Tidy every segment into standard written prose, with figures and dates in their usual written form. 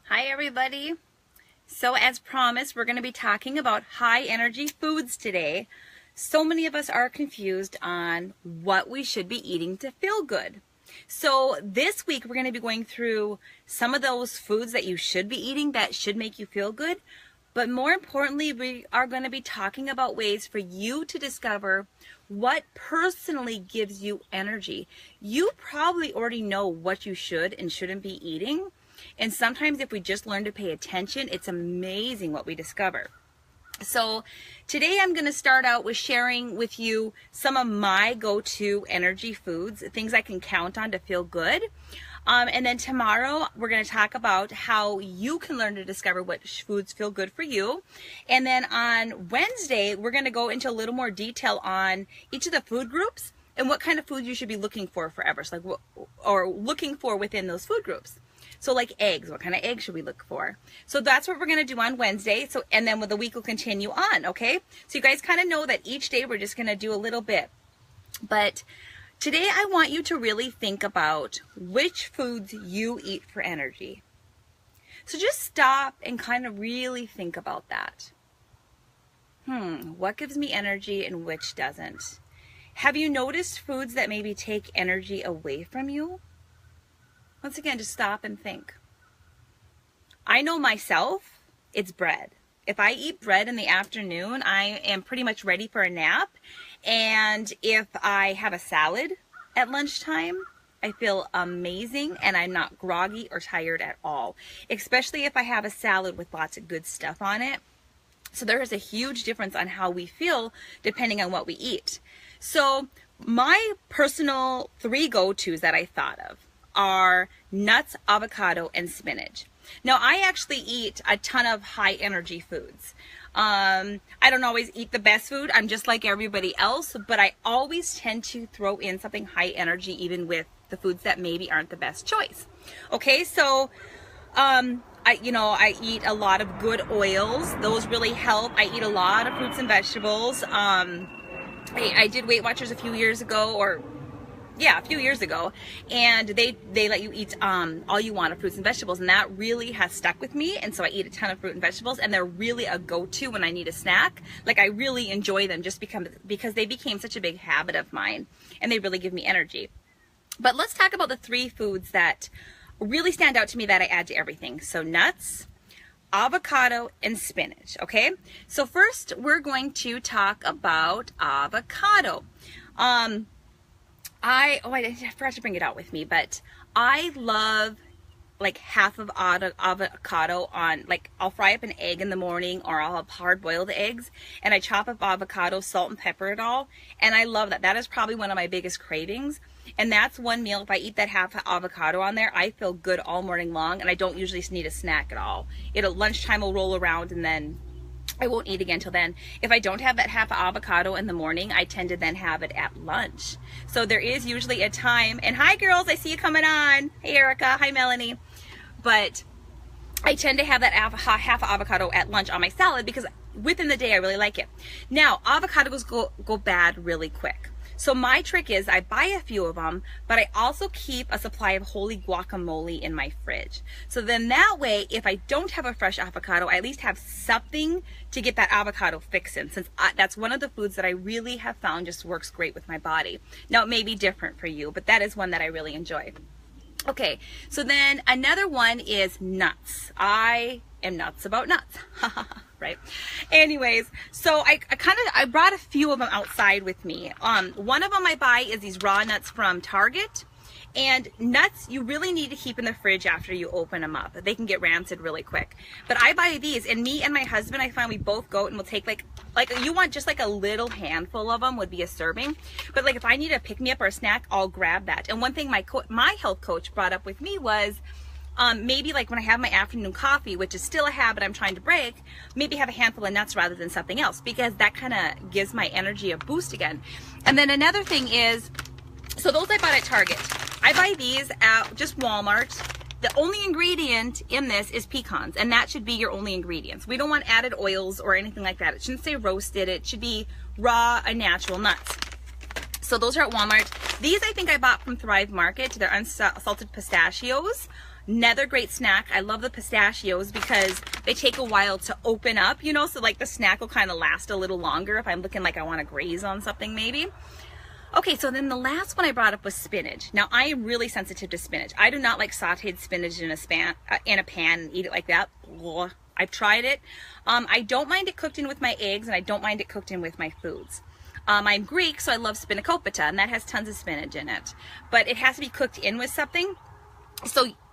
Hi everybody. So as promised, we're going to be talking about high energy foods today. So many of us are confused on what we should be eating to feel good. So this week we're going to be going through some of those foods that you should be eating that should make you feel good. But more importantly, we are going to be talking about ways for you to discover what personally gives you energy. You probably already know what you should and shouldn't be eating. And sometimes if we just learn to pay attention, it's amazing what we discover. So today I'm going to start out with sharing with you some of my go-to energy foods, things I can count on to feel good. And then tomorrow we're going to talk about how you can learn to discover what foods feel good for you. And then on Wednesday, we're going to go into a little more detail on each of the food groups and what kind of food you should be looking for forever. So looking for within those food groups. So like eggs, what kind of eggs should we look for? So that's what we're going to do on Wednesday. And then the week will continue on, okay? So you guys kind of know that each day we're just going to do a little bit. But today I want you to really think about which foods you eat for energy. So just stop and kind of really think about that. What gives me energy and which doesn't? Have you noticed foods that maybe take energy away from you? Once again, just stop and think. I know myself, it's bread. If I eat bread in the afternoon, I am pretty much ready for a nap. And if I have a salad at lunchtime, I feel amazing and I'm not groggy or tired at all. Especially if I have a salad with lots of good stuff on it. So there is a huge difference on how we feel depending on what we eat. So my personal 3 go-tos that I thought of are nuts, avocado, and spinach. Now, I actually eat a ton of high energy foods. I don't always eat the best food. I'm just like everybody else, but I always tend to throw in something high energy even with the foods that maybe aren't the best choice. Okay, so I eat a lot of good oils. Those really help. I eat a lot of fruits and vegetables. I did Weight Watchers a few years ago, and they let you eat all you want of fruits and vegetables, and that really has stuck with me. And so I eat a ton of fruit and vegetables, and they're really a go-to when I need a snack. Like, I really enjoy them just because they became such a big habit of mine, and they really give me energy. But let's talk about the 3 foods that really stand out to me that I add to everything. So nuts, avocado, and spinach. Okay, so first we're going to talk about avocado. I forgot to bring it out with me, but I love like half of avocado on, like, I'll fry up an egg in the morning, or I'll have hard boiled eggs and I chop up avocado, salt and pepper it all. And I love that. That is probably one of my biggest cravings. And that's one meal. If I eat that half avocado on there, I feel good all morning long, and I don't usually need a snack at all. Lunchtime will roll around and then I won't eat again till then. If I don't have that half avocado in the morning, I tend to then have it at lunch. So there is usually a time, and hi girls, I see you coming on. Hey Erica, hi Melanie. But I tend to have that half avocado at lunch on my salad because within the day I really like it. Now, avocados go bad really quick. So my trick is I buy a few of them, but I also keep a supply of wholly guacamole in my fridge. So then that way, if I don't have a fresh avocado, I at least have something to get that avocado fix in, since that's one of the foods that I really have found just works great with my body. Now, it may be different for you, but that is one that I really enjoy. Okay, so then another one is nuts. I am nuts about nuts. Right? Anyways, so I brought a few of them outside with me. One of them I buy is these raw nuts from Target. And nuts you really need to keep in the fridge after you open them up. They can get rancid really quick. But I buy these, and me and my husband, I find we both go and we'll take like you want just like a little handful of them would be a serving. But like if I need a pick-me-up or a snack, I'll grab that. And one thing my health coach brought up with me was maybe like when I have my afternoon coffee, which is still a habit I'm trying to break, maybe have a handful of nuts rather than something else, because that kind of gives my energy a boost again. And then another thing is, so those I bought at Target. I buy these at just Walmart. The only ingredient in this is pecans, and that should be your only ingredients. We don't want added oils or anything like that. It shouldn't say roasted. It should be raw and natural nuts. So those are at Walmart. These I think I bought from Thrive Market. They're unsalted pistachios. Another great snack. I love the pistachios because they take a while to open up, you know, so like the snack will kind of last a little longer if I'm looking like I want to graze on something maybe. Okay, so then the last one I brought up was spinach. Now, I am really sensitive to spinach. I do not like sauteed spinach in a pan and eat it like that. Ugh. I've tried it. I don't mind it cooked in with my eggs, and I don't mind it cooked in with my foods. I'm Greek, so I love spanakopita, and that has tons of spinach in it. But it has to be cooked in with something.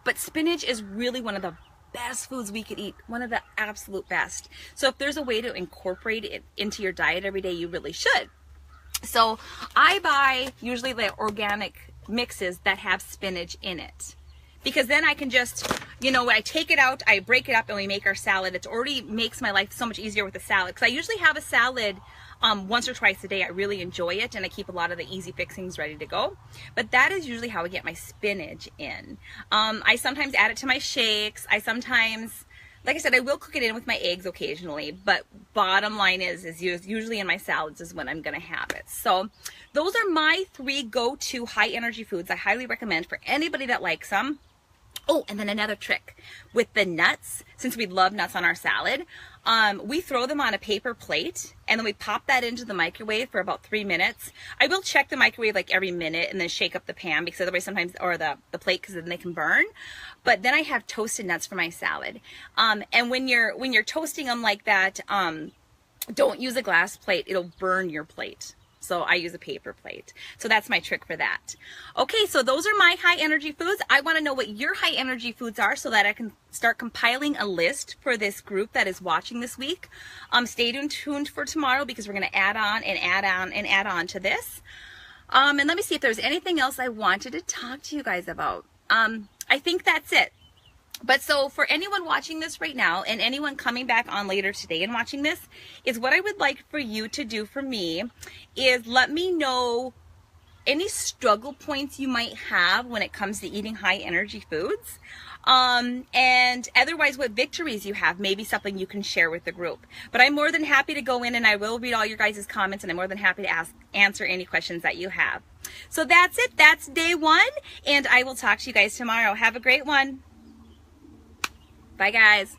But spinach is really one of the best foods we could eat, one of the absolute best. So if there's a way to incorporate it into your diet every day, you really should. So I buy usually the organic mixes that have spinach in it, because then I can just, you know, I take it out, I break it up, and we make our salad. It already makes my life so much easier with the salad, because I usually have a salad once or twice a day. I really enjoy it, and I keep a lot of the easy fixings ready to go. But that is usually how I get my spinach in. I sometimes add it to my shakes. I sometimes, like I said, I will cook it in with my eggs occasionally, but bottom line is usually in my salads is when I'm going to have it. So those are my 3 go-to high energy foods I highly recommend for anybody that likes them. Oh, and then another trick with the nuts, since we love nuts on our salad, we throw them on a paper plate, and then we pop that into the microwave for about 3 minutes. I will check the microwave like every minute and then shake up the pan, because otherwise sometimes, or the plate, because then they can burn. But then I have toasted nuts for my salad. And when you're toasting them like that, don't use a glass plate. It'll burn your plate. So I use a paper plate. So that's my trick for that. Okay, so those are my high energy foods. I want to know what your high energy foods are so that I can start compiling a list for this group that is watching this week. Stay tuned for tomorrow, because we're going to add on and add on and add on to this. And let me see if there's anything else I wanted to talk to you guys about. I think that's it. But so for anyone watching this right now, and anyone coming back on later today and watching this, is what I would like for you to do for me is let me know any struggle points you might have when it comes to eating high energy foods. And otherwise what victories you have, maybe something you can share with the group. But I'm more than happy to go in, and I will read all your guys' comments, and I'm more than happy to answer any questions that you have. So that's it. That's day 1, and I will talk to you guys tomorrow. Have a great one. Bye, guys.